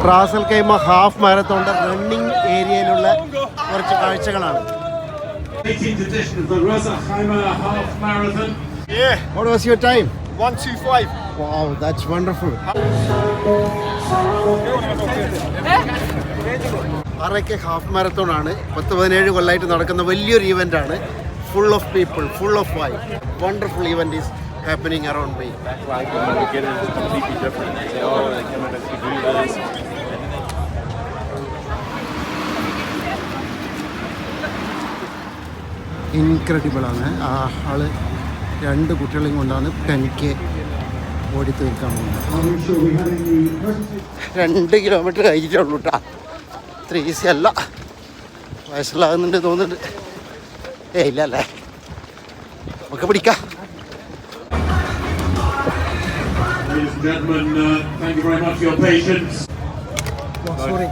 Ras Al Khaimah half മാരത്തോണിൻ്റെ running ഏരിയയിലുള്ള കുറച്ച് കാഴ്ചകളാണ്. 18th edition of the Ras Al Khaimah half marathon. Yeah, What was your time? 1:25. Wow, that's wonderful. അറയ്ക്ക് half marathon ആണ്. 10-17 കൊല്ലമായിട്ട് നടക്കുന്ന വലിയൊരു ഇവൻ്റ് ആണ്. Full of people, full of vibe. Wonderful event is happening around me. Like when we get it, it's completely different. They say, oh, like come in to do this. Incredible ആണ്. ആ ആള് 2 കുട്ടികളെയും കൊണ്ടാണ് 10K ഓടി തീർക്കാൻ പോകുന്നത്. 2 kilometre കഴിഞ്ഞിട്ടുള്ളൂ കേട്ടോ. ഇത്ര ഈസി അല്ല. വയസ്സിലാകുന്നുണ്ട് തോന്നുന്നുണ്ട്. ഇല്ല അല്ലേ, നമുക്ക് പിടിക്കാം. Ladies and gentlemen, thank you very much for your patience. Sorry.